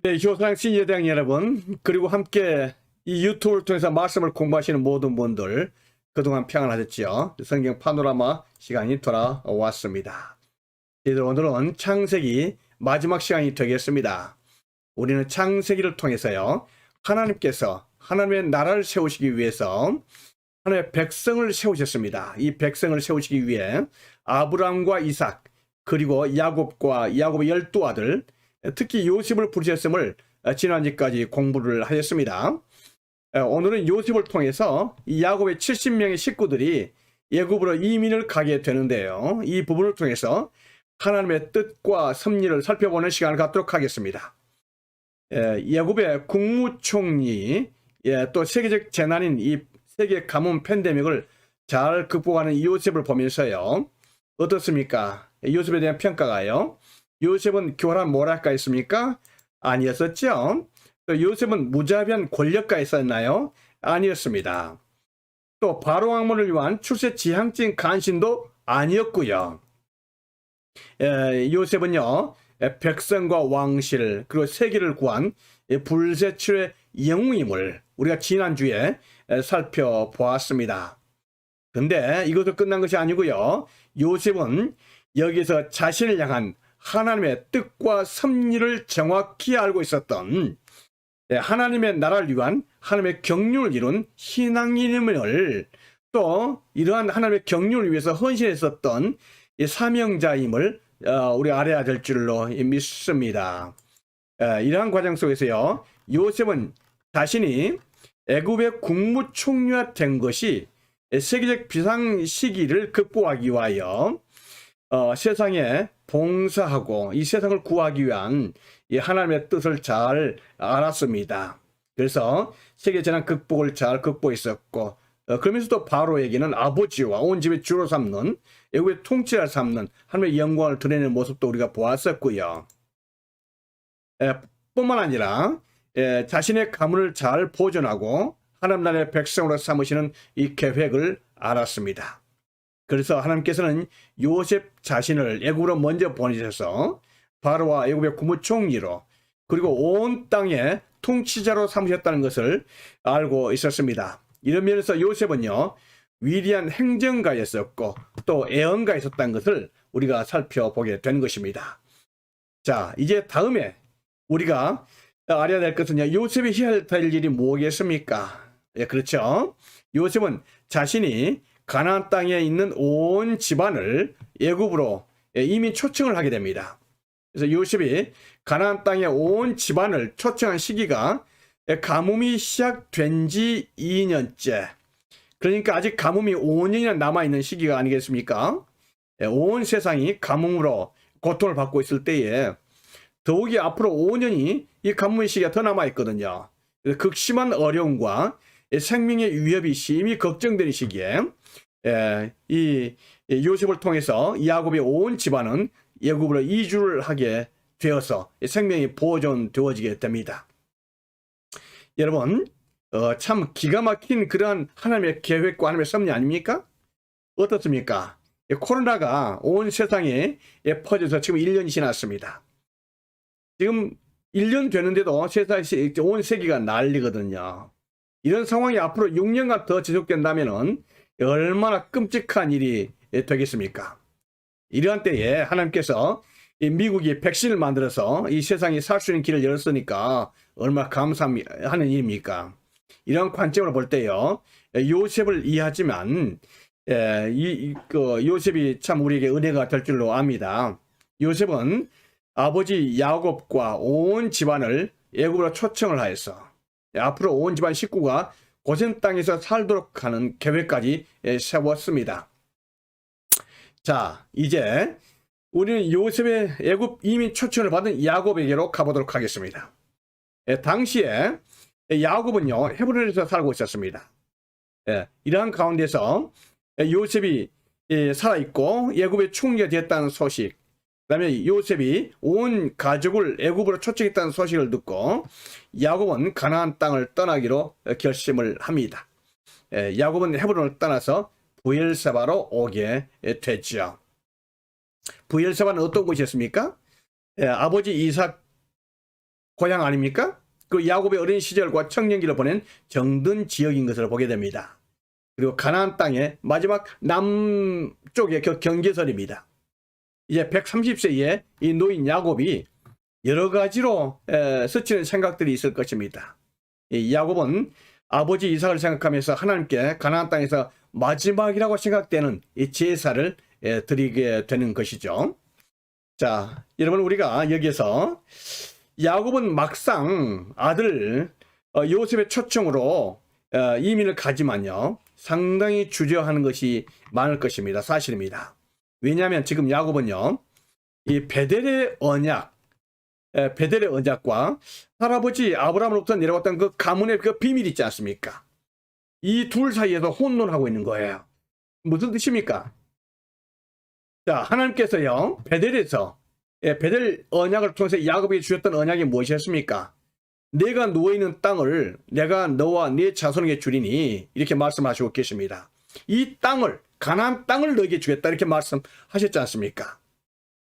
네, 교사랑 신예대학 여러분, 그리고 함께 이 유튜브를 통해서 말씀을 공부하시는 모든 분들 그동안 평안하셨지요? 성경 파노라마 시간이 돌아왔습니다. 오늘은 창세기 마지막 시간이 되겠습니다. 우리는 창세기를 통해서요, 하나님께서 하나님의 나라를 세우시기 위해서 하나님의 백성을 세우셨습니다. 이 백성을 세우시기 위해 아브라함과 이삭, 그리고 야곱의 12아들, 특히 요셉을 부르셨음을 지난주까지 공부를 하였습니다. 오늘은 요셉을 통해서 이 야곱의 70명의 식구들이 애굽으로 이민을 가게 되는데요. 이 부분을 통해서 하나님의 뜻과 섭리를 살펴보는 시간을 갖도록 하겠습니다. 애굽의 국무총리, 또 세계적 재난인 이 세계 가뭄 팬데믹을 잘 극복하는 이 요셉을 보면서요, 어떻습니까? 요셉에 대한 평가가요, 요셉은 교활한 모략가였습니까? 아니었었죠. 또 요셉은 무자비한 권력가였었나요? 아니었습니다. 또 바로 왕문을 위한 출세 지향적인 간신도 아니었고요. 요셉은요, 백성과 왕실 그리고 세계를 구한 불세출의 영웅임을 우리가 지난주에 살펴보았습니다. 근데 이것도 끝난 것이 아니고요, 요셉은 여기서 자신을 향한 하나님의 뜻과 섭리를 정확히 알고 있었던, 하나님의 나라를 위한 하나님의 경륜을 이룬 신앙인임을, 또 이러한 하나님의 경륜을 위해서 헌신했었던 사명자임을 우리가 알아야 될 줄로 믿습니다. 이러한 과정 속에서요, 요셉은 자신이 애굽의 국무총리가 된 것이 세계적 비상 시기를 극복하기 위하여 세상에 봉사하고 이 세상을 구하기 위한 이 하나님의 뜻을 잘 알았습니다. 그래서 세계 재난 극복을 잘 극복했었고, 그러면서도 바로에게는 아버지와 온 집의 주로 삼는, 애굽의 통치자를 삼는 하나님의 영광을 드러내는 모습도 우리가 보았었고요. 뿐만 아니라 자신의 가문을 잘 보존하고 하나님 나라의 백성으로 삼으시는 이 계획을 알았습니다. 그래서 하나님께서는 요셉 자신을 애굽으로 먼저 보내셔서 바로와 애굽의 국무총리로, 그리고 온 땅의 통치자로 삼으셨다는 것을 알고 있었습니다. 이런 면에서 요셉은요, 위대한 행정가였었고 또 애언가였었다는 것을 우리가 살펴보게 된 것입니다. 자, 이제 다음에 우리가 알아야 될 것은 요셉이 해야 될 일이 뭐겠습니까? 그렇죠. 요셉은 자신이 가나안 땅에 있는 온 집안을 애굽으로 이민 초청을 하게 됩니다. 그래서 요셉이 가나안 땅에 온 집안을 초청한 시기가 가뭄이 시작된 지 2년째. 그러니까 아직 가뭄이 5년이나 남아있는 시기가 아니겠습니까? 온 세상이 가뭄으로 고통을 받고 있을 때에 더욱이 앞으로 5년이 이 가뭄의 시기가 더 남아있거든요. 극심한 어려움과 생명의 위협이 심히 걱정되는 시기에 이 요셉을 통해서 야곱의 온 집안은 애굽으로 이주를 하게 되어서 생명이 보존되어지게 됩니다. 여러분, 참 기가 막힌 그러한 하나님의 계획과 하나님의 섭리 아닙니까? 어떻습니까? 코로나가 온 세상에 퍼져서 지금 1년이 지났습니다. 지금 1년 되는데도 세상에 온 세계가 난리거든요. 이런 상황이 앞으로 6년간 더 지속된다면 얼마나 끔찍한 일이 되겠습니까? 이러한 때에 하나님께서 미국이 백신을 만들어서 이 세상이 살 수 있는 길을 열었으니까 얼마나 감사하는 일입니까? 이런 관점으로 볼 때요, 요셉을 이해하지만 요셉이 참 우리에게 은혜가 될 줄로 압니다. 요셉은 아버지 야곱과 온 집안을 애굽으로 초청을 하여서 앞으로 온 집안 식구가 고센 땅에서 살도록 하는 계획까지 세웠습니다. 자, 이제 우리는 요셉의 애굽 이민 초청을 받은 야곱에게로 가보도록 하겠습니다. 당시에 야곱은요, 헤브론에서 살고 있었습니다. 이러한 가운데서 요셉이 살아있고 애굽의 총리가 되었다는 소식, 그 다음에 요셉이 온 가족을 애굽으로 초청했다는 소식을 듣고 야곱은 가나안 땅을 떠나기로 결심을 합니다. 야곱은 헤브론을 떠나서 부엘세바로 오게 됐죠. 부엘세바는 어떤 곳이었습니까? 아버지 이삭 고향 아닙니까? 그 야곱의 어린 시절과 청년기를 보낸 정든 지역인 것을 보게 됩니다. 그리고 가나안 땅의 마지막 남쪽의 그 경계선입니다. 이제 130세에 이 노인 야곱이 여러 가지로 스치는 생각들이 있을 것입니다. 이 야곱은 아버지 이삭을 생각하면서 하나님께 가나안 땅에서 마지막이라고 생각되는 이 제사를 드리게 되는 것이죠. 자, 여러분, 우리가 여기에서 야곱은 막상 아들 요셉의 초청으로 이민을 가지만요, 상당히 주저하는 것이 많을 것입니다. 사실입니다. 왜냐하면 지금 야곱은요, 이 베델의 언약과 할아버지 아브라함으로부터 내려왔던 그 가문의 그 비밀 있지 않습니까? 이 둘 사이에서 혼돈하고 있는 거예요. 무슨 뜻입니까? 자, 하나님께서요, 베델 언약을 통해서 야곱에게 주셨던 언약이 무엇이었습니까? 내가 누워있는 땅을 내가 너와 네 자손에게 주리니, 이렇게 말씀하시고 계십니다. 이 땅을, 가나안 땅을 너에게 주겠다, 이렇게 말씀하셨지 않습니까?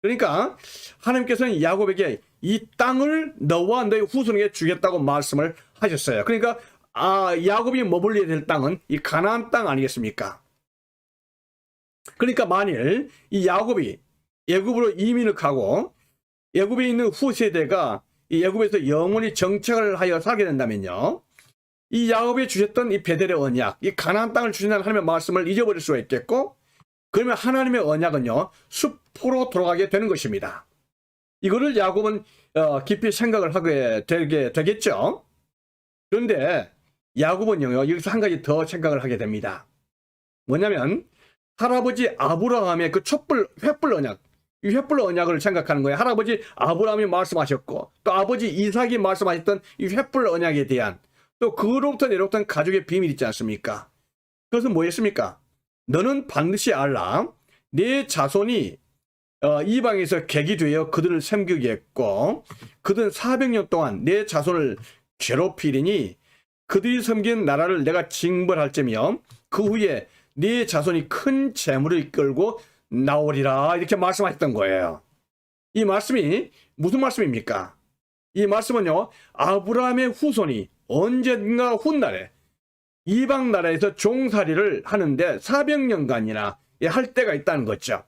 그러니까 하나님께서는 야곱에게 이 땅을 너와 너의 후손에게 주겠다고 말씀을 하셨어요. 그러니까 야곱이 머물러야 될 땅은 이 가나안 땅 아니겠습니까? 그러니까 만일 이 야곱이 애굽으로 이민을 가고 애굽에 있는 후세대가 이 애굽에서 영원히 정착을 하여 살게 된다면요, 이 야곱이 주셨던 이 베델의 언약, 이 가나안 땅을 주신다는 하나님의 말씀을 잊어버릴 수가 있겠고, 그러면 하나님의 언약은요, 숲으로 돌아가게 되는 것입니다. 이거를 야곱은 깊이 생각을 하게 되겠죠. 그런데 야곱은요, 여기서 한 가지 더 생각을 하게 됩니다. 뭐냐면 할아버지 아브라함의 그 횃불 언약, 이 횃불 언약을 생각하는 거예요. 할아버지 아브라함이 말씀하셨고, 또 아버지 이삭이 말씀하셨던 이 횃불 언약에 대한, 또 그로부터 내려왔던 가족의 비밀 있지 않습니까? 그것은 뭐였습니까? 너는 반드시 알라. 내 자손이 이방에서 객이 되어 그들을 섬기겠고, 그들은 400년 동안 내 자손을 괴롭히리니 그들이 섬긴 나라를 내가 징벌할 점이요, 그 후에 네 자손이 큰 재물을 이끌고 나오리라, 이렇게 말씀하셨던 거예요. 이 말씀이 무슨 말씀입니까? 이 말씀은요, 아브라함의 후손이 언젠가 훗날에 이방 나라에서 종살이를 하는데 400년간이나 할 때가 있다는 거죠.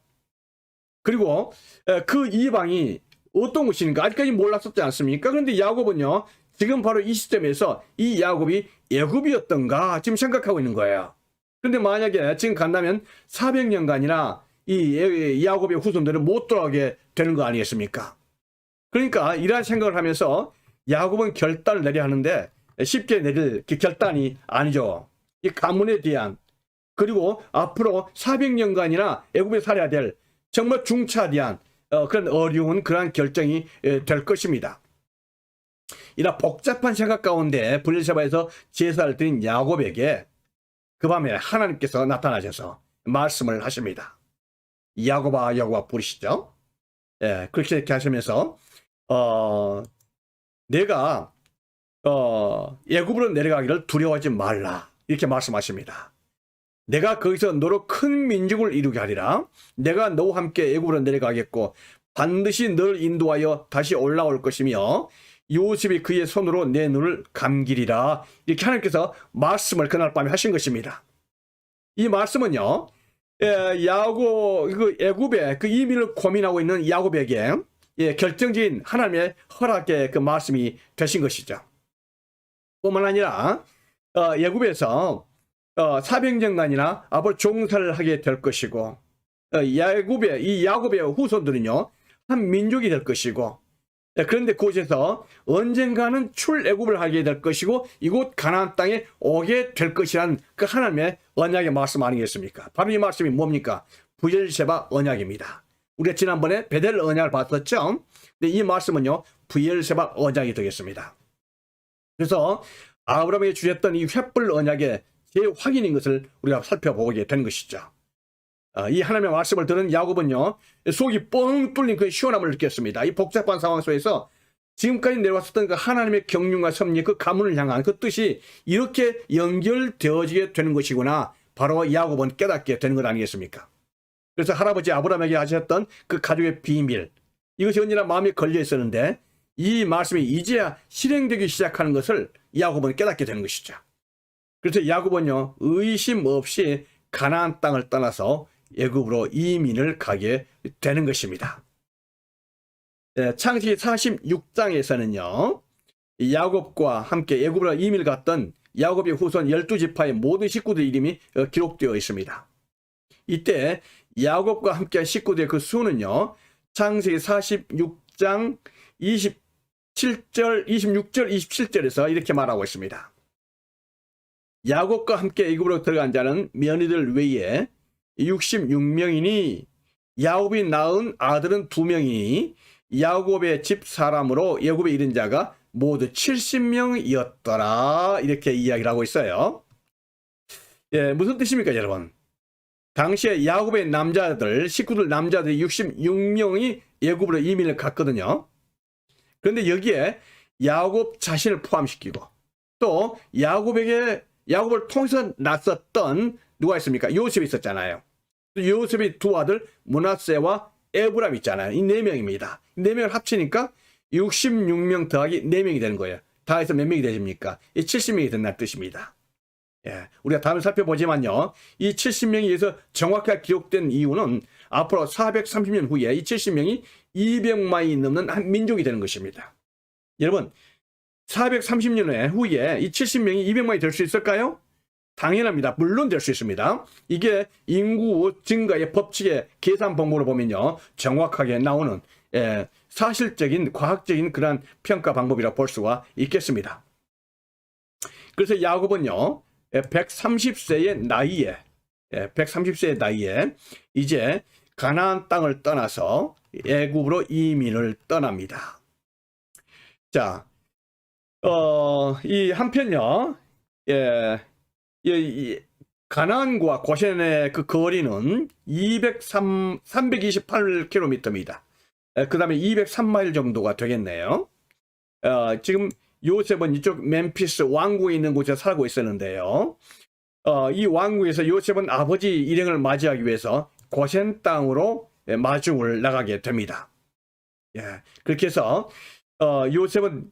그리고 그 이방이 어떤 것인가 아직까지 몰랐었지 않습니까? 그런데 야곱은요, 지금 바로 이 시점에서 이 야곱이 애굽이었던가 지금 생각하고 있는 거예요. 그런데 만약에 지금 간다면 400년간이나 이 야곱의 후손들은 못 돌아오게 되는 거 아니겠습니까? 그러니까 이러한 생각을 하면서 야곱은 결단을 내려야 하는데 쉽게 내릴 결단이 아니죠. 이 가문에 대한, 그리고 앞으로 400년간이나 애굽에 살아야 될 정말 중차대한 그런 어려운 그러한 결정이 될 것입니다. 이런 복잡한 생각 가운데 브엘세바에서 제사를 드린 야곱에게 그 밤에 하나님께서 나타나셔서 말씀을 하십니다. 야곱아, 야곱아 부르시죠. 그렇게 하시면서 내가 애굽으로 내려가기를 두려워하지 말라, 이렇게 말씀하십니다. 내가 거기서 너로 큰 민족을 이루게 하리라. 내가 너와 함께 애굽으로 내려가겠고 반드시 널 인도하여 다시 올라올 것이며 요셉이 그의 손으로 내 눈을 감기리라, 이렇게 하나님께서 말씀을 그날 밤에 하신 것입니다. 이 말씀은요, 애굽의 그 이민을 고민하고 있는 야곱에게 결정적인 하나님의 허락의 그 말씀이 되신 것이죠. 뿐만 아니라 애굽에서 400년간이나 앞으로 종살이를 하게 될 것이고, 야곱의 후손들은요, 한 민족이 될 것이고, 그런데 그곳에서 언젠가는 출애굽을 하게 될 것이고 이곳 가나안 땅에 오게 될 것이란 그 하나님의 언약의 말씀 아니겠습니까? 바로 이 말씀이 뭡니까? 브엘세바 언약입니다. 우리가 지난번에 베델 언약을 봤었죠? 근데 이 말씀은요, 브엘세바 언약이 되겠습니다. 그래서 아브라함에게 주셨던 이 횃불 언약의 재확인인 것을 우리가 살펴보게 된 것이죠. 이 하나님의 말씀을 들은 야곱은요, 속이 뻥 뚫린 그 시원함을 느꼈습니다. 이 복잡한 상황 속에서 지금까지 내려왔었던 그 하나님의 경륜과 섭리, 그 가문을 향한 그 뜻이 이렇게 연결되어지게 되는 것이구나, 바로 야곱은 깨닫게 되는 것 아니겠습니까? 그래서 할아버지 아브라함에게 하셨던 그 가족의 비밀, 이것이 언제나 마음에 걸려 있었는데 이 말씀이 이제야 실행되기 시작하는 것을 야곱은 깨닫게 되는 것이죠. 그래서 야곱은요, 의심 없이 가나안 땅을 떠나서 애굽으로 이민을 가게 되는 것입니다. 창세기 46장에서는요, 야곱과 함께 애굽으로 이민을 갔던 야곱의 후손 12지파의 모든 식구들 이름이 기록되어 있습니다. 이때 야곱과 함께 식구들의 그 수는요, 창세기 46장 26절, 27절에서 이렇게 말하고 있습니다. 야곱과 함께 애굽으로 들어간 자는 며느리들 외에 66명이니 야곱이 낳은 아들은 2명이니 야곱의 집 사람으로 애굽에 이른 자가 모두 70명이었더라. 이렇게 이야기를 하고 있어요. 무슨 뜻입니까, 여러분? 당시에 야곱의 남자들, 식구들 남자들이 66명이 애굽으로 이민을 갔거든요. 그런데 여기에 야곱 자신을 포함시키고 또 야곱을 통해서 낳았던 누가 있습니까? 요셉이 있었잖아요. 요셉의 두 아들 므낫세와 에브람 있잖아요. 이 4명입니다. 4명을 합치니까 66명 더하기 4명이 되는 거예요. 다 해서 몇 명이 되십니까? 70명이 된다는 뜻입니다. 우리가 다음에 살펴보지만요, 이 70명이 의해서 정확하게 기록된 이유는 앞으로 430년 후에 이 70명이 200만이 넘는 한 민족이 되는 것입니다. 여러분, 430년 후에 이 70명이 200만이 될 수 있을까요? 당연합니다. 물론 될 수 있습니다. 이게 인구 증가의 법칙의 계산 방법으로 보면요, 정확하게 나오는 사실적인 과학적인 그런 평가 방법이라고 볼 수가 있겠습니다. 그래서 야곱은요, 130세의 나이에 이제 가나안 땅을 떠나서 애굽으로 이민을 떠납니다. 자, 이 한편요, 가나안과 고센의 그 거리는 328km입니다. 그 다음에 203마일 정도가 되겠네요. 지금 요셉은 이쪽 멤피스 왕궁에 있는 곳에 살고 있었는데요. 이 왕궁에서 요셉은 아버지 일행을 맞이하기 위해서 고센 땅으로 마중을 나가게 됩니다. 그렇게 해서 요셉은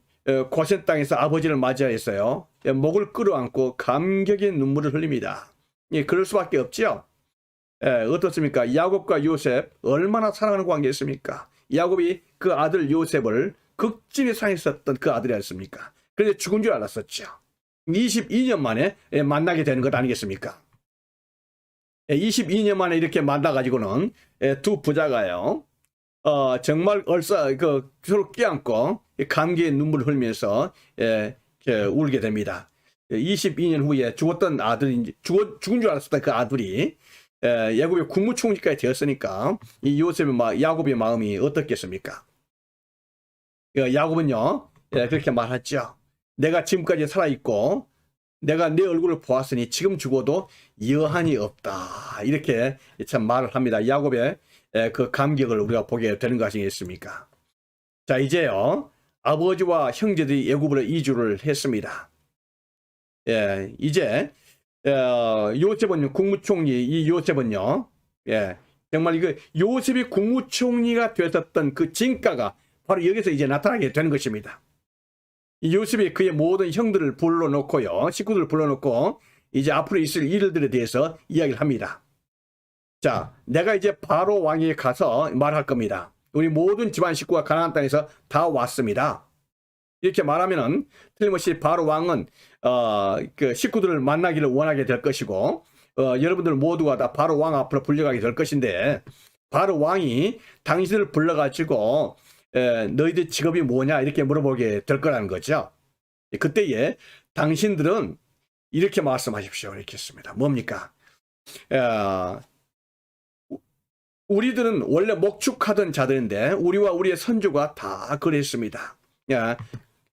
고센 땅에서 아버지를 맞이했어요. 목을 끌어안고 감격의 눈물을 흘립니다. 그럴 수밖에 없죠. 어떻습니까? 야곱과 요셉 얼마나 사랑하는 관계였습니까? 야곱이 그 아들 요셉을 극진히 사랑했었던 그 아들이었습니까? 그런데 죽은 줄 알았었죠. 22년 만에 만나게 되는 것 아니겠습니까? 22년 만에 이렇게 만나가지고는 두 부자가요, 정말 서로 껴안고 감기의 눈물을 흘리면서 울게 됩니다. 22년 후에 죽었던 아들인지 죽은 줄 알았었던 그 아들이 야곱의 국무총리까지 되었으니까 이 야곱의 마음이 어떻겠습니까? 야곱은요, 그렇게 말했죠. 내가 지금까지 살아있고 내가 내 얼굴을 보았으니 지금 죽어도 여한이 없다. 이렇게 참 말을 합니다. 야곱의 그 감격을 우리가 보게 되는 거 아니겠습니까? 자, 이제요, 아버지와 형제들이 애굽으로 이주를 했습니다. 이제 요셉은 국무총리, 이 요셉은요, 정말 이거 요셉이 국무총리가 되었던 그 진가가 바로 여기서 이제 나타나게 되는 것입니다. 이 요셉이 그의 모든 형들을 불러놓고요, 식구들을 불러놓고 이제 앞으로 있을 일들에 대해서 이야기를 합니다. 자, 내가 이제 바로 왕에게 가서 말할 겁니다. 우리 모든 집안 식구가 가나안 땅에서 다 왔습니다. 이렇게 말하면은 틀림없이 바로 왕은 그 식구들을 만나기를 원하게 될 것이고, 여러분들 모두가 다 바로 왕 앞으로 불려가게 될 것인데, 바로 왕이 당신을 불러가지고 너희들 직업이 뭐냐 이렇게 물어보게 될 거라는 거죠. 그때에 당신들은 이렇게 말씀하십시오. 이렇게 했습니다. 뭡니까? 우리들은 원래 목축하던 자들인데 우리와 우리의 선조가 다 그랬습니다.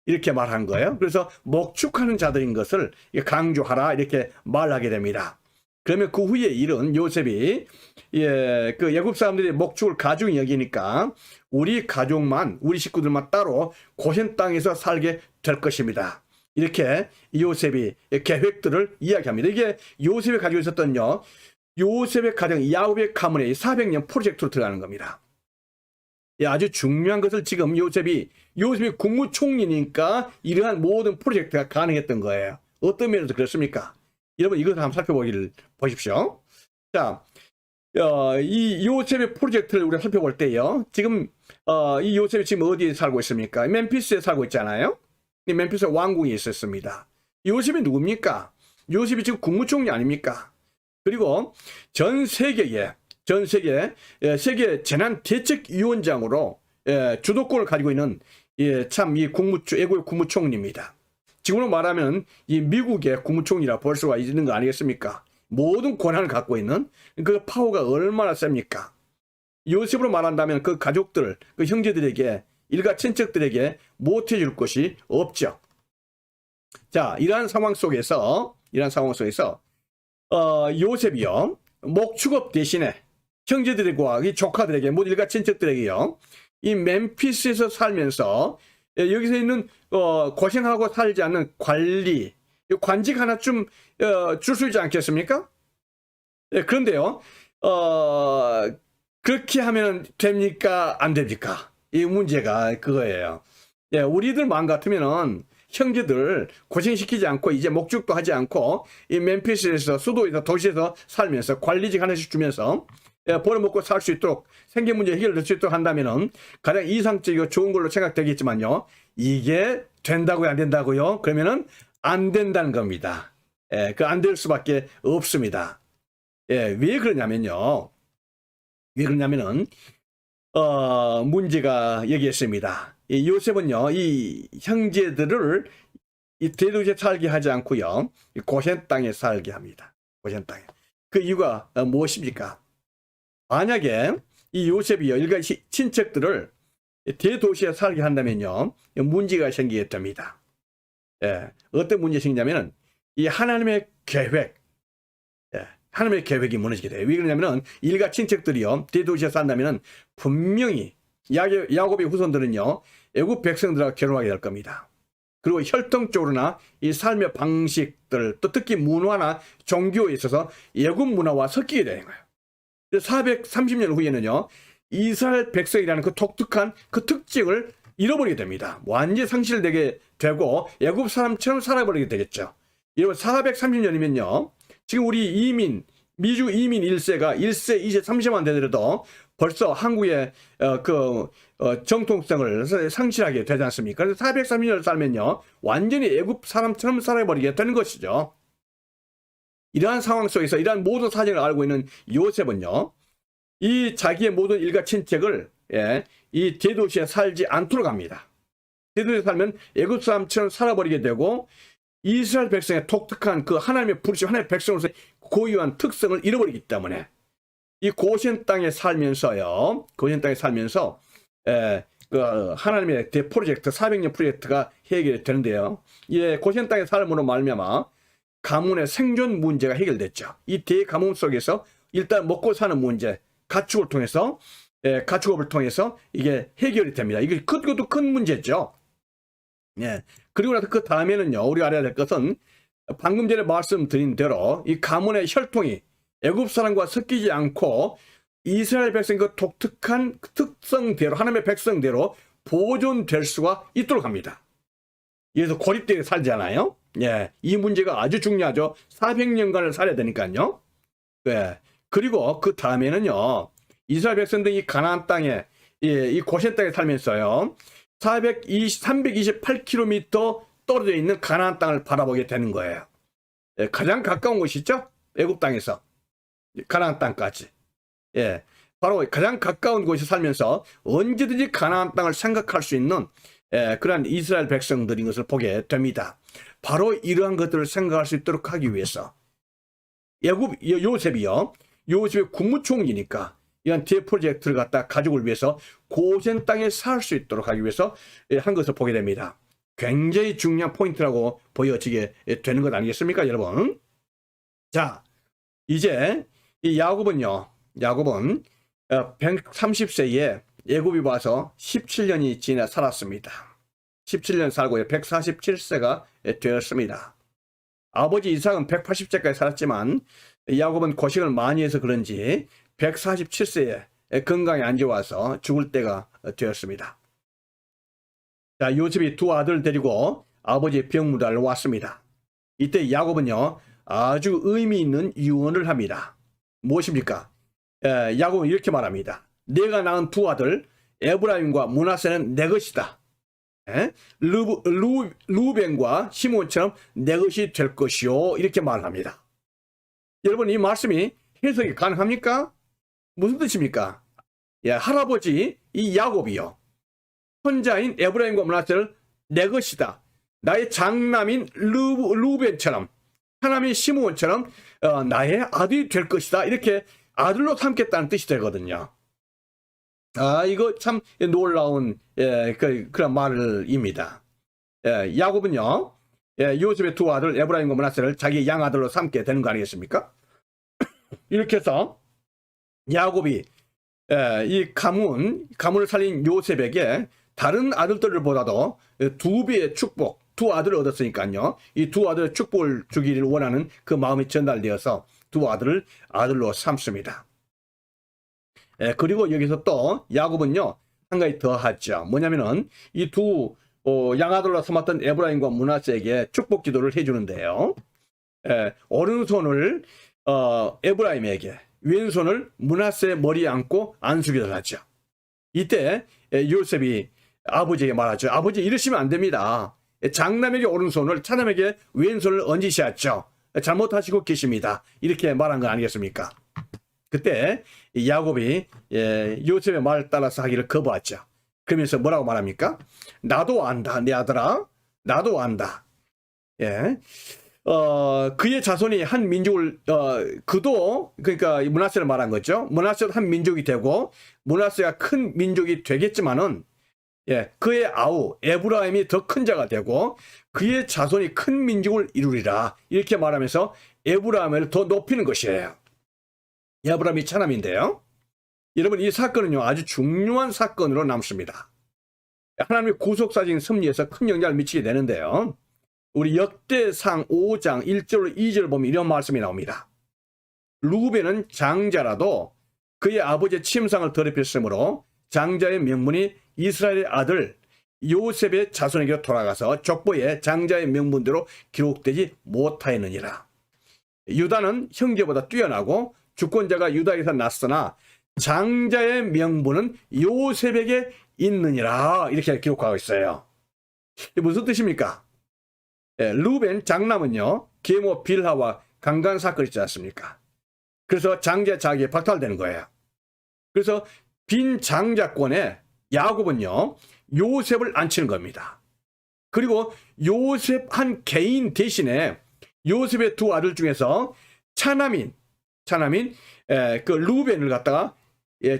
이렇게 말한 거예요. 그래서 목축하는 자들인 것을 강조하라 이렇게 말하게 됩니다. 그러면 그 후에 일은 요셉이 그 애굽 사람들이 목축을 가중히 여기니까 우리 가족만, 우리 식구들만 따로 고센 땅에서 살게 될 것입니다. 이렇게 요셉이 계획들을 이야기합니다. 이게 요셉이 가지고 있었던요, 요셉의 가정 야곱의 가문의 400년 프로젝트로 들어가는 겁니다. 아주 중요한 것을 지금 요셉이 국무총리니까 이러한 모든 프로젝트가 가능했던 거예요. 어떤 면에서 그렇습니까? 여러분 이것을 한번 살펴보기를 보십시오. 자, 이 요셉의 프로젝트를 우리가 살펴볼 때요. 지금 이 요셉이 지금 어디에 살고 있습니까? 멤피스에 살고 있잖아요. 이 멤피스 왕궁이 있었습니다. 요셉이 누굽니까? 요셉이 지금 국무총리 아닙니까? 그리고 전 세계 세계 재난대책위원장으로 주도권을 가지고 있는 참 이 애국의 국무총리입니다. 지금으로 말하면 이 미국의 국무총리라 볼 수가 있는 거 아니겠습니까? 모든 권한을 갖고 있는 그 파워가 얼마나 셉니까? 요셉으로 말한다면 그 가족들, 그 형제들에게 일가 친척들에게 못 해줄 것이 없죠. 자, 이러한 상황 속에서 요셉이요 목축업 대신에 형제들과 이 조카들에게 모두 일가 친척들에게요 이 멤피스에서 살면서 여기서 있는 고생하고 살지 않는 관리 관직 하나 좀 줄 수 있지 않겠습니까? 그런데요 그렇게 하면 됩니까 안 됩니까? 이 문제가 그거예요. 우리들 마음 같으면은 형제들 고생시키지 않고 이제 목축도 하지 않고 이 멤피스에서 수도에서 도시에서 살면서 관리직 하나씩 주면서 벌어먹고 살 수 있도록 생계 문제 해결될 수 있도록 한다면은 가장 이상적이고 좋은 걸로 생각되겠지만요. 이게 된다고요, 안 된다고요? 그러면은 안 된다는 겁니다. 그 안 될 수밖에 없습니다. 왜 그러냐면요. 문제가 여기 있습니다. 이 요셉은요, 이 형제들을 이 대도시에 살게 하지 않고요, 이 고센 땅에 살게 합니다. 고센 땅에. 그 이유가 무엇입니까? 만약에 이 요셉이요, 일가 친척들을 대도시에 살게 한다면요, 문제가 생기게 됩니다. 어떤 문제가 생기냐면은, 이 하나님의 계획, 하나님의 계획이 무너지게 돼요. 왜 그러냐면은, 일가 친척들이요, 대도시에 산다면은, 분명히, 야곱의 후손들은요, 애국 백성들과 결혼하게 될 겁니다. 그리고 혈통적으로나 이 삶의 방식들, 또 특히 문화나 종교에 있어서 애국 문화와 섞이게 되는 거예요. 430년 후에는요, 이스라엘 백성이라는 그 독특한 그 특징을 잃어버리게 됩니다. 완전히 상실되게 되고 애국 사람처럼 살아버리게 되겠죠. 여러분 430년이면요, 지금 우리 미주 이민 1세가 1세, 2세, 3세만 되더라도 벌써 한국의 정통성을 상실하게 되지 않습니까? 그래서 430년을 살면요, 완전히 애국 사람처럼 살아버리게 되는 것이죠. 이러한 상황 속에서 이러한 모든 사정을 알고 있는 요셉은요, 이 자기의 모든 일가 친척을 이 대도시에 살지 않도록 합니다. 대도시에 살면 애국 사람처럼 살아버리게 되고 이스라엘 백성의 독특한 그 하나님의 부르심, 하나님의 백성으로서 고유한 특성을 잃어버리기 때문에 이 고센 땅에 살면서 그 하나님의 대프로젝트 400년 프로젝트가 해결이 되는데요. 고센 땅에 삶으로 말미암아 가문의 생존 문제가 해결됐죠. 이 대가문 속에서 일단 먹고 사는 문제, 가축업을 통해서 이게 해결이 됩니다. 이게 그것도 큰 문제죠. 그리고 나서 그 다음에는요, 우리가 알아야 될 것은 방금 전에 말씀드린 대로 이 가문의 혈통이 애굽 사람과 섞이지 않고 이스라엘 백성의 그 독특한 특성대로, 하나님의 백성대로 보존될 수가 있도록 합니다. 그래서 고립되게 살잖아요. 이 문제가 아주 중요하죠. 400년간을 살아야 되니까요. 그리고 그 다음에는요, 이스라엘 백성들이 이 가나안 땅에, 이 고센 땅에 살면서요, 328km 떨어져 있는 가나안 땅을 바라보게 되는 거예요. 가장 가까운 곳이죠. 애굽 땅에서 가나안 땅까지. 바로 가장 가까운 곳에 살면서 언제든지 가나안 땅을 생각할 수 있는 그러한 이스라엘 백성들인 것을 보게 됩니다. 바로 이러한 것들을 생각할 수 있도록 하기 위해서 요셉의 국무총리니까 이런 대프로젝트를 갖다 가족을 위해서 고센 땅에 살 수 있도록 하기 위해서 한 것을 보게 됩니다. 굉장히 중요한 포인트라고 보여지게 되는 것 아니겠습니까, 여러분? 자, 이제 이 야곱은 130세에 애굽에 와서 17년이 지나 살았습니다. 17년 살고 147세가 되었습니다. 아버지 이삭은 180세까지 살았지만 야곱은 고생을 많이 해서 그런지 147세에 건강이 안 좋아서 죽을 때가 되었습니다. 자, 요셉이 두 아들 데리고 아버지 병무다를 왔습니다. 이때 야곱은요, 아주 의미 있는 유언을 합니다. 무엇입니까? 야곱은 이렇게 말합니다. 내가 낳은 두 아들 에브라임과 므낫세는 내 것이다. 루벤과 시몬처럼 내 것이 될 것이요. 이렇게 말합니다. 여러분, 이 말씀이 해석이 가능합니까? 무슨 뜻입니까? 할아버지 이 야곱이요, 손자인 에브라임과 므낫세를 내 것이다. 나의 장남인 루벤처럼, 하나님의 시므온처럼 나의 아들이 될 것이다. 이렇게 아들로 삼겠다는 뜻이 되거든요. 이거 참 놀라운 그런 말입니다. 야곱은요, 요셉의 두 아들 에브라임과 므낫세를 자기 양아들로 삼게 되는 거 아니겠습니까? 이렇게 해서 야곱이 이 가문을 살린 요셉에게 다른 아들들보다도 두 배의 축복, 두 아들을 얻었으니까요, 이 두 아들의 축복을 주기를 원하는 그 마음이 전달되어서 두 아들을 아들로 삼습니다. 그리고 여기서 또 야곱은요, 한 가지 더 하죠. 뭐냐면은 이 두 양아들로 삼았던 에브라임과 므낫세에게 축복 기도를 해주는데요, 오른손을 에브라임에게, 왼손을 므낫세 머리에 얹고 안수기도를 하죠. 이때 요셉이 아버지에게 말하죠. 아버지, 이러시면 안 됩니다. 장남에게 오른손을, 차남에게 왼손을 얹으셨죠. 잘못하시고 계십니다. 이렇게 말한 거 아니겠습니까? 그때 야곱이 요셉의 말을 따라서 하기를 거부하죠. 그러면서 뭐라고 말합니까? 나도 안다, 내 아들아, 나도 안다. 그의 자손이 한 민족을, 그도, 그러니까 므낫세를 말한 거죠. 므낫세도 한 민족이 되고, 므낫세가 큰 민족이 되겠지만은, 그의 아우 에브라임이 더 큰 자가 되고, 그의 자손이 큰 민족을 이루리라. 이렇게 말하면서 에브라임을 더 높이는 것이에요. 에브라임이 차남인데요. 여러분, 이 사건은요, 아주 중요한 사건으로 남습니다. 하나님의 구속사적인 섭리에서 큰 영향을 미치게 되는데요. 우리 역대상 5장 1절 2절 보면 이런 말씀이 나옵니다. 루벤은 장자라도 그의 아버지의 침상을 더럽혔으므로 장자의 명분이 이스라엘의 아들 요셉의 자손에게 돌아가서 족보에 장자의 명분대로 기록되지 못하였느니라. 유다는 형제보다 뛰어나고 주권자가 유다에서 났으나 장자의 명분은 요셉에게 있느니라. 이렇게 기록하고 있어요. 이게 무슨 뜻입니까? 루벤 장남은요, 계모 빌하와 강간 사건이 있지 않습니까? 그래서 장자 자기에 박탈되는 거예요. 그래서 빈 장자권에 야곱은요, 요셉을 앉히는 겁니다. 그리고 요셉 한 개인 대신에 요셉의 두 아들 중에서 차남인 그 루벤을 갖다가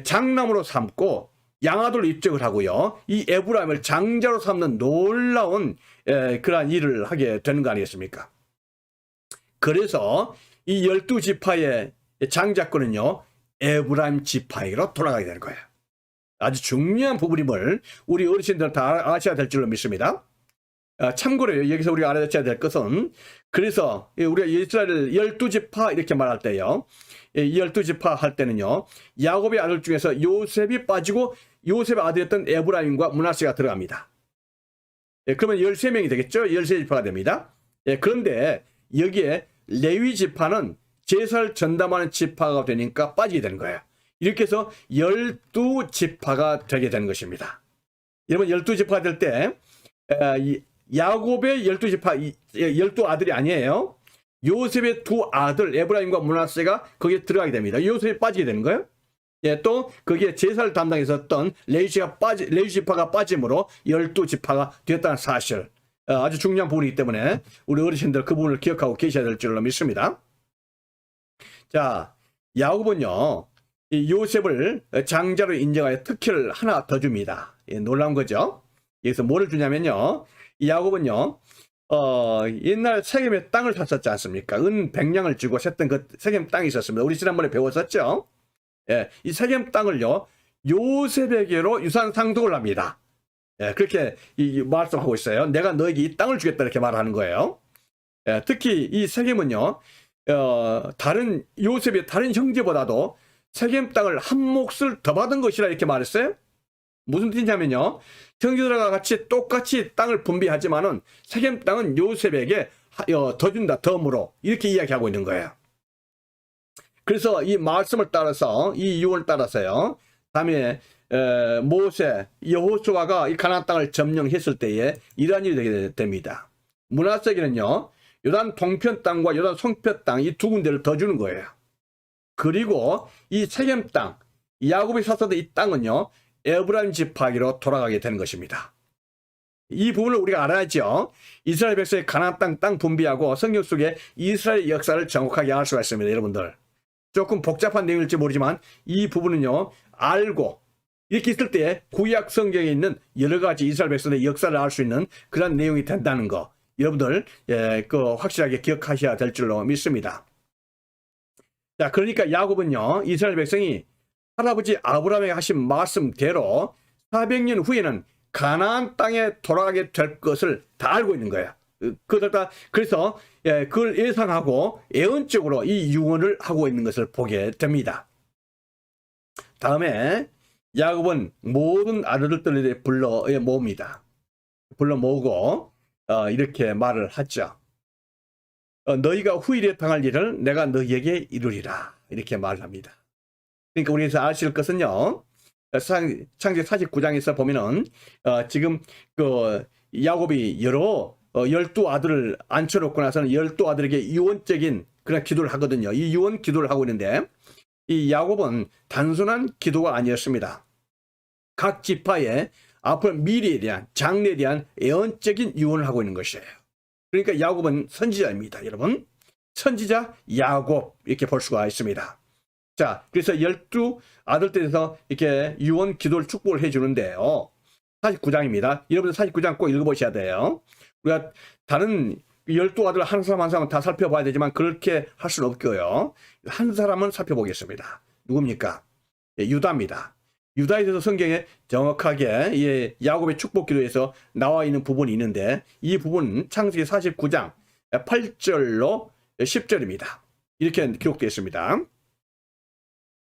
장남으로 삼고 양아들로 입적을 하고요, 이 에브라임을 장자로 삼는 놀라운 그러한 일을 하게 되는 거 아니겠습니까? 그래서 이 12지파의 장자권은요, 에브라임 지파에게로 돌아가게 되는 거예요. 아주 중요한 부분임을 우리 어르신들 다 아셔야 될 줄로 믿습니다. 참고로 여기서 우리가 알아둬야 될 것은, 그래서 우리가 이스라엘 12지파 이렇게 말할 때요, 12지파 할 때는요, 야곱의 아들 중에서 요셉이 빠지고 요셉의 아들이었던 에브라임과 므낫세가 들어갑니다. 그러면 13명이 되겠죠? 13지파가 됩니다. 그런데 여기에 레위 지파는 제사를 전담하는 지파가 되니까 빠지게 되는 거예요. 이렇게 해서 12지파가 되게 되는 것입니다. 여러분, 12지파가 될 때 야곱의 12지파, 12아들이 아니에요. 요셉의 두 아들 에브라임과 므낫세가 거기에 들어가게 됩니다. 요셉이 빠지게 되는 거예요. 또 거기에 제사를 담당했었던 레위지파가 빠짐으로 12지파가 되었다는 사실, 아주 중요한 부분이기 때문에 우리 어르신들 그 부분을 기억하고 계셔야 될 줄로 믿습니다. 자, 야곱은요, 이 요셉을 장자로 인정하여 특혜를 하나 더 줍니다. 놀라운 거죠. 여기서 뭐를 주냐면요, 이 야곱은요, 옛날 세겜의 땅을 샀었지 않습니까? 은 100냥을 주고 샀던 그 세겜 땅이 있었습니다. 우리 지난번에 배웠었죠. 이 세겜 땅을요, 요셉에게로 유산 상속을 합니다. 그렇게 말씀하고 있어요. 내가 너에게 이 땅을 주겠다, 이렇게 말하는 거예요. 특히 이 세겜은요, 요셉의 다른 형제보다도 세겜 땅을 한 몫을 더 받은 것이라 이렇게 말했어요. 무슨 뜻이냐면요, 형제들과 같이 똑같이 땅을 분배하지만은 세겜 땅은 요셉에게 더 준다, 덤으로, 이렇게 이야기하고 있는 거예요. 그래서 이 말씀을 따라서, 이 유언을 따라서요, 다음에 모세, 여호수아가 이 가나안 땅을 점령했을 때에 이러한 일이 되게 됩니다. 므낫세에게는요, 요단 동편 땅과 요단 송편 땅, 이 두 군데를 더 주는 거예요. 그리고 이 세겜 땅, 야곱이 샀었던 이 땅은요, 에브라임 지파에게로 돌아가게 되는 것입니다. 이 부분을 우리가 알아야죠. 이스라엘 백성의 가나안 땅 분배하고 성경 속에 이스라엘 역사를 정확하게 알 수가 있습니다. 여러분들, 조금 복잡한 내용일지 모르지만 이 부분은요, 알고 이렇게 있을 때 구약 성경에 있는 여러 가지 이스라엘 백성의 역사를 알 수 있는 그런 내용이 된다는 거, 여러분들 확실하게 기억하셔야 될 줄로 믿습니다. 자, 그러니까 야곱은요, 이스라엘 백성이 할아버지 아브라함에게 하신 말씀대로 400년 후에는 가나안 땅에 돌아가게 될 것을 다 알고 있는 거예요. 그래서 그걸 예상하고 예언적으로 이 유언을 하고 있는 것을 보게 됩니다. 다음에 야곱은 모든 아들들을 불러 모읍니다. 불러 모으고 이렇게 말을 하죠. 너희가 후일에 당할 일을 내가 너희에게 이루리라, 이렇게 말을 합니다. 그러니까 우리에서 아실 것은요, 창세기 49장에서 보면은 지금 야곱이 여러 12아들을 앉혀놓고 나서는 12아들에게 유언적인 그런 기도를 하거든요. 이 유언 기도를 하고 있는데, 이 야곱은 단순한 기도가 아니었습니다. 각 지파의 앞으로 미래에 대한, 장래에 대한 예언적인 유언을 하고 있는 것이에요. 그러니까 야곱은 선지자입니다, 여러분. 선지자 야곱, 이렇게 볼 수가 있습니다. 자, 그래서 12아들들에서 이렇게 유언 기도를 축복을 해주는데요, 49장입니다. 여러분들 49장 꼭 읽어보셔야 돼요. 우리가 다른 12아들 한 사람 한 사람 다 살펴봐야 되지만 그렇게 할 수는 없고요. 한 사람은 살펴보겠습니다. 누굽니까? 유다입니다. 유다에 대해서 성경에 정확하게 야곱의 축복 기도에서 나와 있는 부분이 있는데, 이 부분은 창세기 49장 8절로 10절입니다. 이렇게 기록되어 있습니다.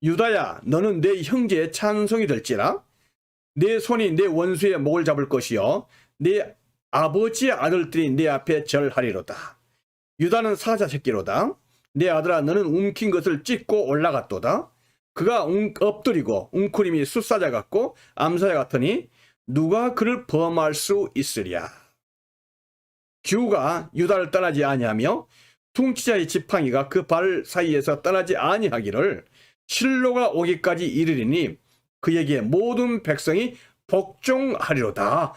유다야, 너는 내 형제의 찬송이 될지라. 내 손이 내 원수의 목을 잡을 것이요 내 아버지의 아들들이 내 앞에 절하리로다. 유다는 사자 새끼로다. 내 아들아, 너는 움킨 것을 찢고 올라갔도다. 그가 엎드리고 웅크림이 숫사자 같고 암사자 같으니 누가 그를 범할 수 있으랴. 규가 유다를 떠나지 아니하며 퉁치자의 지팡이가 그 발 사이에서 떠나지 아니하기를 실로가 오기까지 이르리니 그에게 모든 백성이 복종하리로다.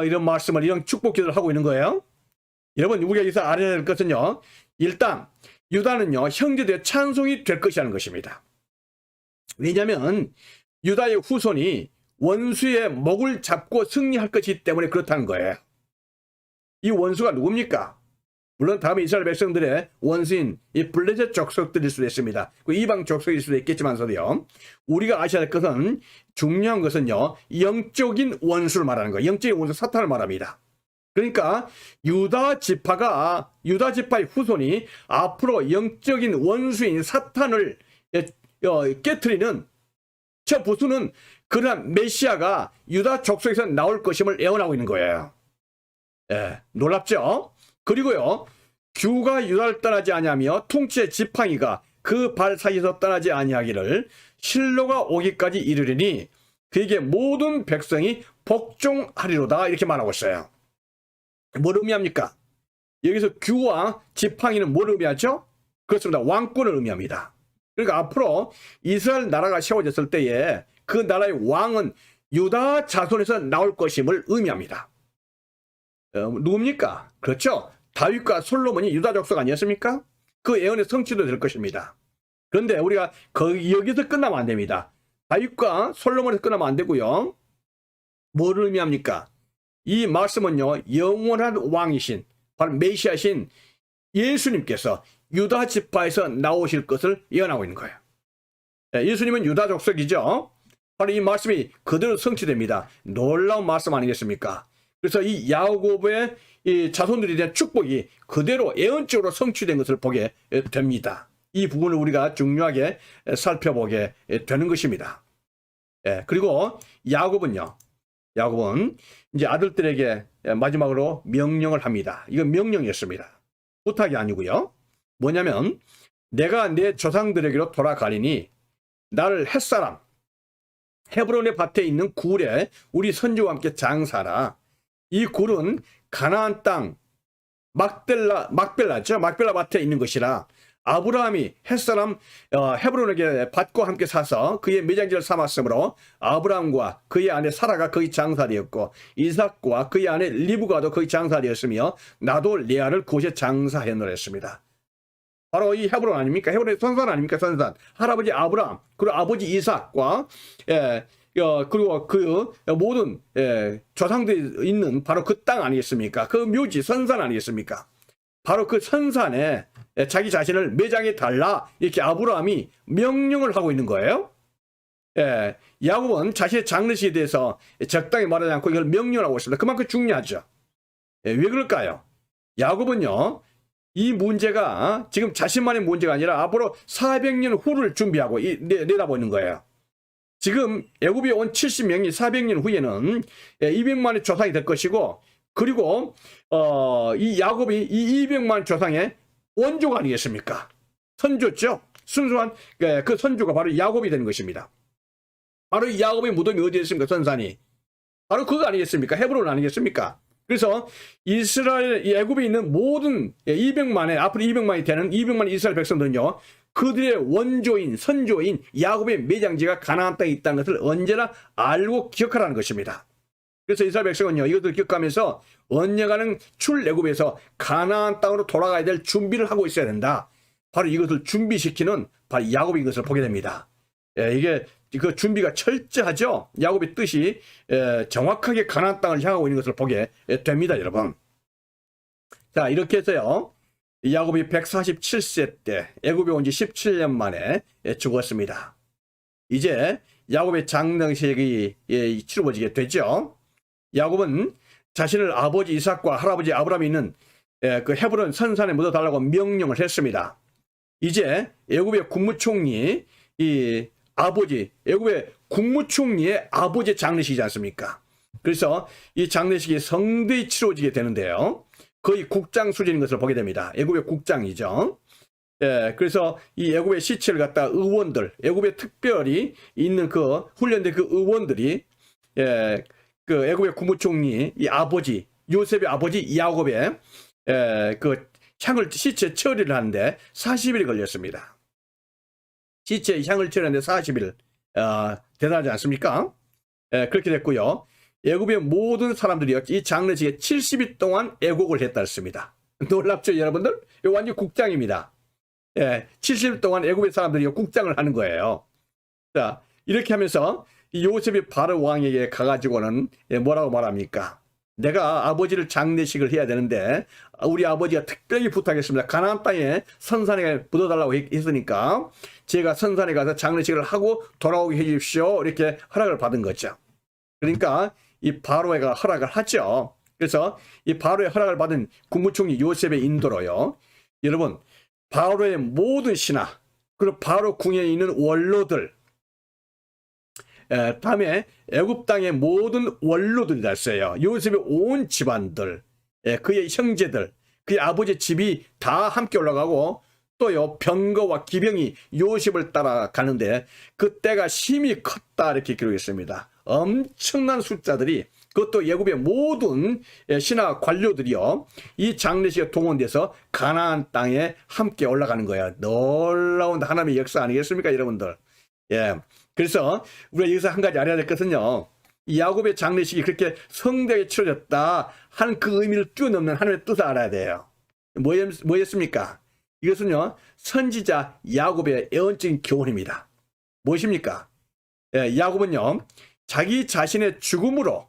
이런 말씀을, 이런 축복 기도를 하고 있는 거예요. 여러분, 우리가 여기서 알아야 될 것은요, 일단 유다는요, 형제들의 찬송이 될 것이라는 것입니다. 왜냐하면 유다의 후손이 원수의 목을 잡고 승리할 것이기 때문에 그렇다는 거예요. 이 원수가 누굽니까? 물론 다음에 이스라엘 백성들의 원수인 이 블레셋 족속들일 수도 있습니다. 이방 족속일 수도 있겠지만서도요, 우리가 아셔야 될 것은, 중요한 것은요, 영적인 원수를 말하는 거예요. 영적인 원수, 사탄을 말합니다. 그러니까 유다 지파의 후손이 앞으로 영적인 원수인 사탄을 깨트리는 저 보수는 그러한 메시아가 유다 족속에서 나올 것임을 예언하고 있는 거예요. 놀랍죠? 그리고요, 규가 유다를 떠나지 아니하며 퉁치의 지팡이가 그 발 사이에서 떠나지 아니하기를 실로가 오기까지 이르리니 그에게 모든 백성이 복종하리로다, 이렇게 말하고 있어요. 뭘 의미합니까? 여기서 규와 지팡이는 뭘 의미하죠? 그렇습니다. 왕권을 의미합니다. 그러니까 앞으로 이스라엘 나라가 세워졌을 때에 그 나라의 왕은 유다 자손에서 나올 것임을 의미합니다. 누굽니까? 그렇죠. 다윗과 솔로몬이 유다 족속 아니었습니까? 그 예언의 성취도 될 것입니다. 그런데 우리가 여기서 끝나면 안 됩니다. 다윗과 솔로몬에서 끝나면 안 되고요. 뭘 의미합니까? 이 말씀은요, 영원한 왕이신, 바로 메시아신 예수님께서 유다 지파에서 나오실 것을 예언하고 있는 거예요. 예수님은 유다 족속이죠. 바로 이 말씀이 그대로 성취됩니다. 놀라운 말씀 아니겠습니까? 그래서 이 야곱의 이 자손들에 대한 축복이 그대로 예언적으로 성취된 것을 보게 됩니다. 이 부분을 우리가 중요하게 살펴보게 되는 것입니다. 그리고 야곱은 이제 아들들에게 마지막으로 명령을 합니다. 이건 명령이었습니다. 부탁이 아니고요. 뭐냐면 내가 내 조상들에게로 돌아가리니 나를 햇사람 헤브론의 밭에 있는 굴에 우리 선조와 함께 장사하라. 이 굴은 가나안 땅 막벨라죠. 막벨라 밭에 있는 것이라. 아브라함이 햇사람 헤브론에게 밭과 함께 사서 그의 매장지를 삼았으므로 아브라함과 그의 아내 사라가 거기 장사되었고 이삭과 그의 아내 리브가도 거기 장사되었으며 나도 레아를 그곳에 장사해놓았습니다. 바로 이 헤브론 아닙니까? 헤브론의 선산 아닙니까? 선산. 할아버지 아브라함 그리고 아버지 이삭과 그리고 그 모든 조상들이 있는 바로 그 땅 아니겠습니까? 그 묘지 선산 아니겠습니까? 바로 그 선산에 자기 자신을 매장해 달라 이렇게 아브라함이 명령을 하고 있는 거예요. 야곱은 자신의 장례식에 대해서 적당히 말하지 않고 이걸 명령하고 있습니다. 그만큼 중요하죠. 왜 그럴까요? 야곱은요, 이 문제가 지금 자신만의 문제가 아니라 앞으로 400년 후를 준비하고 내다보는 거예요. 지금 애굽에 온 70명이 400년 후에는 200만의 조상이 될 것이고, 그리고 이 야곱이 이 200만 조상의 원조가 아니겠습니까? 선조죠. 순수한 그 선조가 바로 야곱이 되는 것입니다. 바로 이 야곱의 무덤이 어디에 있습니까? 선산이. 바로 그거 아니겠습니까? 헤브론 아니겠습니까? 그래서 이스라엘, 애굽에 있는 모든 200만의, 앞으로 200만이 되는 200만 이스라엘 백성들은요, 그들의 원조인, 선조인 야곱의 매장지가 가나안 땅에 있다는 것을 언제나 알고 기억하라는 것입니다. 그래서 이스라엘 백성은요, 이것을 기억하면서 언젠가는 출애굽에서 가나안 땅으로 돌아가야 될 준비를 하고 있어야 된다. 바로 이것을 준비시키는 바로 야곱인 것을 보게 됩니다. 이게 그 준비가 철저하죠. 야곱의 뜻이 정확하게 가나안 땅을 향하고 있는 것을 보게 됩니다, 여러분. 자, 이렇게 해서요, 야곱이 147세 때 애굽에 온 지 17년 만에 죽었습니다. 이제 야곱의 장례식이 치러지게 되죠. 야곱은 자신을 아버지 이삭과 할아버지 아브라함이 있는 그 헤브론 선산에 묻어달라고 명령을 했습니다. 이제 애굽의 국무총리 애굽의 국무총리의 아버지의 장례식이지 않습니까? 그래서 이 장례식이 성대히 치러지게 되는데요. 거의 국장 수준인 것을 보게 됩니다. 애굽의 국장이죠. 그래서 이 애굽의 시체를 갖다 의원들, 애굽에 특별히 있는 그 훈련된 그 의원들이 그 애굽의 국무총리 이 아버지 요셉의 아버지 야곱의 그 향을 시체 처리를 하는데 40일이 걸렸습니다. 시체에 향을 처리하는데 40일 대단하지 않습니까? 그렇게 됐고요. 애굽의 모든 사람들이 이 장례식에 70일 동안 애곡을 했다 했습니다. 놀랍죠, 여러분들? 이거 완전 국장입니다. 70일 동안 애굽의 사람들이 국장을 하는 거예요. 자, 이렇게 하면서 이 요셉이 바로 왕에게 가가지고는 뭐라고 말합니까? 내가 아버지를 장례식을 해야 되는데 우리 아버지가 특별히 부탁했습니다. 가나안 땅에 선산에 묻어달라고 했으니까 제가 선산에 가서 장례식을 하고 돌아오게 해주십시오. 이렇게 허락을 받은 거죠. 그러니까 이 바로가 허락을 하죠. 그래서 이 바로의 허락을 받은 국무총리 요셉의 인도로요, 여러분, 바로의 모든 신하 그리고 바로 궁에 있는 원로들, 다음에 애굽 땅의 모든 원로들이 됐어요. 요셉의 온 집안들, 그의 형제들, 그의 아버지의 집이 다 함께 올라가고 또요, 병거와 기병이 요셉을 따라가는데 그때가 심히 컸다 이렇게 기록했습니다. 엄청난 숫자들이, 그것도 애굽의 모든 신하 관료들이요, 이 장례식에 동원돼서 가나안 땅에 함께 올라가는 거예요. 놀라운 하나님의 역사 아니겠습니까, 여러분들? 그래서 우리가 여기서 한 가지 알아야 될 것은요, 이 야곱의 장례식이 그렇게 성대하게 치러졌다 하는 그 의미를 뛰어넘는 하나님의 뜻을 알아야 돼요. 뭐였습니까? 이것은요, 선지자 야곱의 예언적인 교훈입니다. 무엇입니까? 야곱은요, 자기 자신의 죽음으로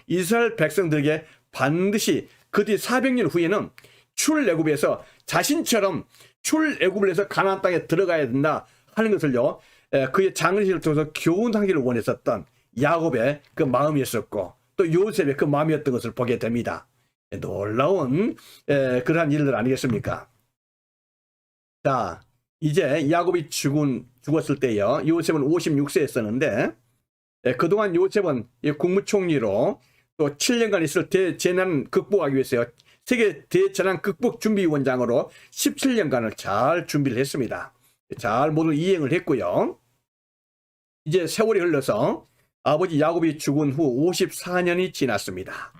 이스라엘 백성들에게 반드시 그뒤 400년 후에는 출애굽에서 자신처럼 출애굽을 해서 가나안 땅에 들어가야 된다 하는 것을요, 그의 장례식을 통해서 교훈하기를 원했었던 야곱의 그 마음이었었고 또 요셉의 그 마음이었던 것을 보게 됩니다. 놀라운 그러한 일들 아니겠습니까? 자, 이제 야곱이 죽었을 때요. 요셉은 56세였었는데 그동안 요셉은 국무총리로 또 7년간 있을 대재난 극복하기 위해서요. 세계 대재난 극복 준비위원장으로 17년간을 잘 준비를 했습니다. 잘 모두 이행을 했고요. 이제 세월이 흘러서 아버지 야곱이 죽은 후 54년이 지났습니다.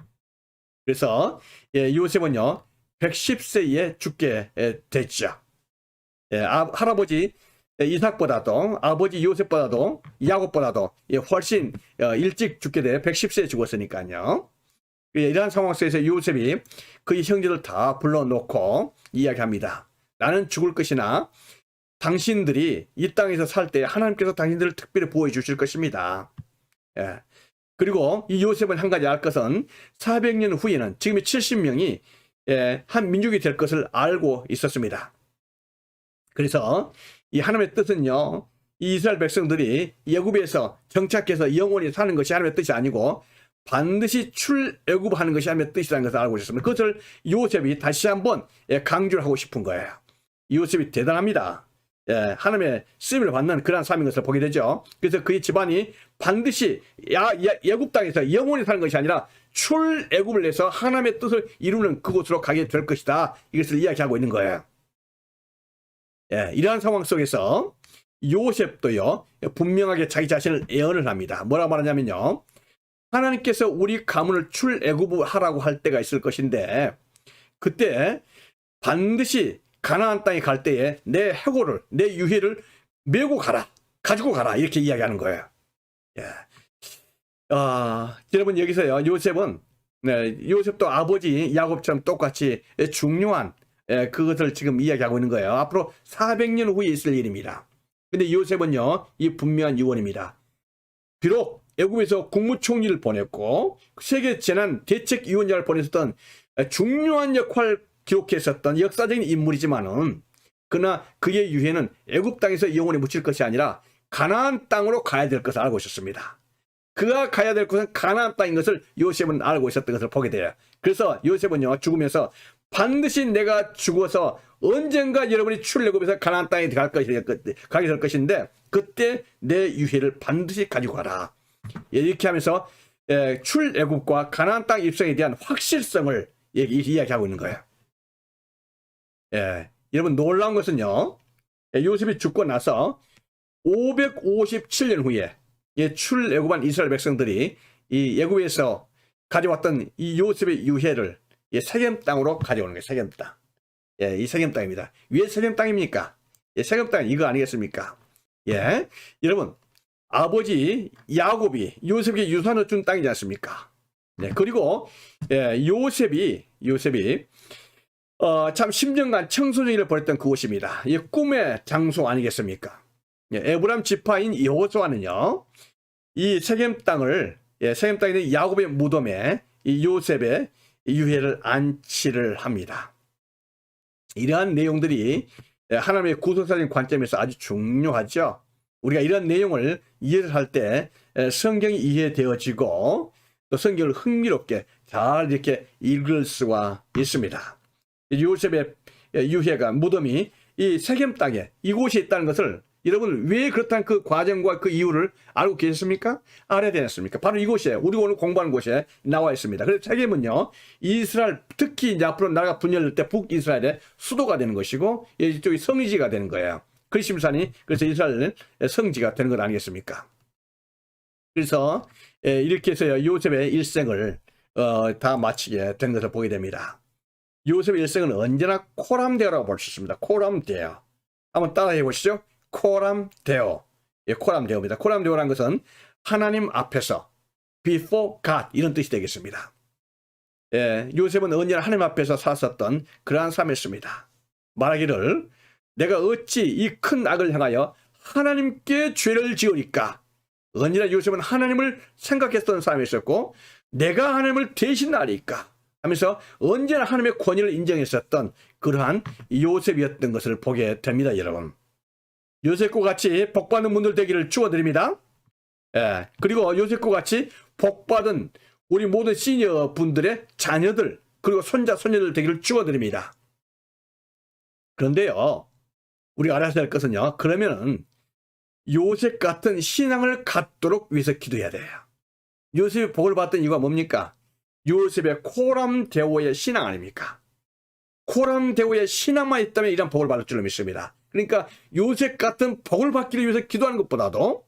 그래서 요셉은요 110세에 죽게 됐죠. 할아버지 이삭보다도 아버지 요셉보다도 야곱보다도 훨씬 일찍 죽게 돼 110세에 죽었으니까요. 이러한 상황 속에서 요셉이 그의 형제들 다 불러놓고 이야기합니다. 나는 죽을 것이나 당신들이 이 땅에서 살 때 하나님께서 당신들을 특별히 보호해 주실 것입니다. 그리고 이 요셉은 한 가지 알 것은 400년 후에는 지금의 70명이 한 민족이 될 것을 알고 있었습니다. 그래서 이 하나님의 뜻은요, 이 이스라엘 백성들이 애굽에서 정착해서 영원히 사는 것이 하나님의 뜻이 아니고 반드시 출애굽하는 것이 하나님의 뜻이라는 것을 알고 있었습니다. 그것을 요셉이 다시 한번 강조를 하고 싶은 거예요. 요셉이 대단합니다. 하나님의 쓰임을 받는 그러한 삶인 것을 보게 되죠. 그래서 그의 집안이 반드시 애굽 땅에서 영원히 사는 것이 아니라 출애굽을 해서 하나님의 뜻을 이루는 그곳으로 가게 될 것이다. 이것을 이야기하고 있는 거예요. 이러한 상황 속에서 요셉도요 분명하게 자기 자신을 예언을 합니다. 뭐라고 말하냐면요, 하나님께서 우리 가문을 출애굽하라고 할 때가 있을 것인데 그때 반드시 가나안 땅에 갈 때에 내 해골을, 내 유해를 메고 가라, 가지고 가라, 이렇게 이야기하는 거예요. 여러분 여기서요 요셉도 아버지 야곱처럼 똑같이 중요한 그것을 지금 이야기하고 있는 거예요. 앞으로 400년 후에 있을 일입니다. 근데 요셉은요 이 분명한 유언입니다. 비록 애굽에서 국무총리를 보냈고 세계 재난 대책위원장을 보냈었던 중요한 역할을 기록했었던 역사적인 인물이지만은 그러나 그의 유해는 애굽 땅에서 영원히 묻힐 것이 아니라 가나안 땅으로 가야 될 것을 알고 있었습니다. 그가 가야 될 곳은 가나안 땅인 것을 요셉은 알고 있었던 것을 보게 돼요. 그래서 요셉은요 죽으면서 반드시 내가 죽어서 언젠가 여러분이 출애굽에서 가나안 땅에 가게 될 것인데 그때 내 유해를 반드시 가지고 가라. 이렇게 하면서 출애굽과 가나안 땅 입성에 대한 확실성을 이야기하고 있는 거예요. 여러분 놀라운 것은요, 요셉이 죽고 나서 557년 후에 출애굽한 이스라엘 백성들이 이 애굽에서 가져왔던 이 요셉의 유해를 세겜 땅으로 가져오는 거예요. 세겜 땅. 이 세겜 땅입니다. 왜 세겜 땅입니까? 세겜 땅은 이거 아니겠습니까? 여러분 아버지 야곱이 요셉에게 유산을 준 땅이지 않습니까? 그리고 요셉이 참 10년간 청소년기를 보냈던 그곳입니다. 이 꿈의 장소 아니겠습니까? 에브람 지파인 여호수아는요 이 세겜 땅을 세겜 땅에 있는 야곱의 무덤에 이 요셉의 유해를 안치를 합니다. 이러한 내용들이 하나님의 구속사적인 관점에서 아주 중요하죠. 우리가 이런 내용을 이해를 할 때 성경이 이해되어지고 또 성경을 흥미롭게 잘 이렇게 읽을 수가 있습니다. 요셉의 유해가 무덤이 이 세겜 땅에 이곳에 있다는 것을 여러분 왜 그렇다는 그 과정과 그 이유를 알고 계셨습니까? 알아야 되지 않습니까? 바로 이곳에 우리가 오늘 공부하는 곳에 나와 있습니다. 그래서 세겜은요 이스라엘 특히 이제 앞으로 나라가 분열될 때 북이스라엘의 수도가 되는 것이고 이쪽이 성지가 되는 거예요. 그리심산이 그래서 이스라엘 성지가 되는 것 아니겠습니까? 그래서 이렇게 해서 요셉의 일생을 다 마치게 된 것을 보게 됩니다. 요셉의 일생은 언제나 코람데오라고 볼 수 있습니다. 코람데오. 한번 따라해 보시죠. 코람데오. 코람데오입니다. 코람데오라는 것은 하나님 앞에서 before God 이런 뜻이 되겠습니다. 요셉은 언제나 하나님 앞에서 살았었던 그러한 삶이었습니다. 말하기를 내가 어찌 이 큰 악을 향하여 하나님께 죄를 지으리까. 언제나 요셉은 하나님을 생각했던 사람이었고 내가 하나님을 대신하리까 하면서 언제나 하나님의 권위를 인정했었던 그러한 요셉이었던 것을 보게 됩니다. 여러분 요셉과 같이 복받는 분들 되기를 축원드립니다. 그리고 요셉과 같이 복받은 우리 모든 시니어 분들의 자녀들 그리고 손자 손녀들 되기를 축원드립니다. 그런데요 우리가 알아야 될 것은요. 그러면은 요셉 같은 신앙을 갖도록 위해서 기도해야 돼요. 요셉이 복을 받던 이유가 뭡니까? 요셉의 코람데오의 신앙 아닙니까? 코람데오의 신앙만 있다면 이런 복을 받을 줄로 믿습니다. 그러니까 요셉 같은 복을 받기를 위해서 기도하는 것보다도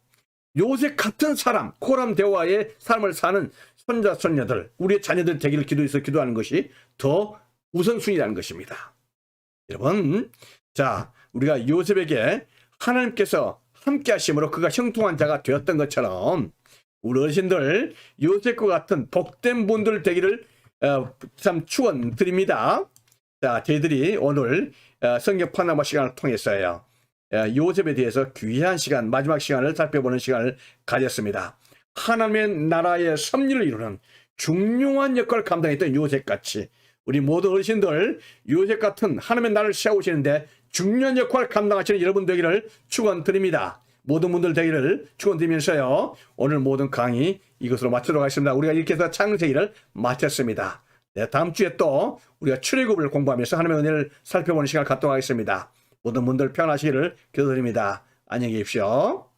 요셉 같은 사람, 코람데오와의 삶을 사는 손자, 손녀들, 우리의 자녀들 되기를 기도해서 기도하는 것이 더 우선순위라는 것입니다. 여러분, 자, 우리가 요셉에게 하나님께서 함께 하심으로 그가 형통한 자가 되었던 것처럼 우리 어르신들 요셉과 같은 복된 분들 되기를 참 축원드립니다. 자, 저희들이 오늘 성경 파노라마 시간을 통해서요. 요셉에 대해서 귀한 시간, 마지막 시간을 살펴보는 시간을 가졌습니다. 하나님의 나라의 섭리를 이루는 중요한 역할을 감당했던 요셉같이 우리 모든 어르신들 요셉 같은 하나님의 나라를 세우시는데 중요한 역할을 감당하시는 여러분 되기를 축원드립니다. 모든 분들 되기를 축원드리면서요. 오늘 모든 강의 이것으로 마치도록 하겠습니다. 우리가 이렇게 해서 창세기를 마쳤습니다. 네, 다음 주에 또 우리가 출애굽을 공부하면서 하나님의 은혜를 살펴보는 시간을 갖도록 하겠습니다. 모든 분들 평안하시기를 기도드립니다. 안녕히 계십시오.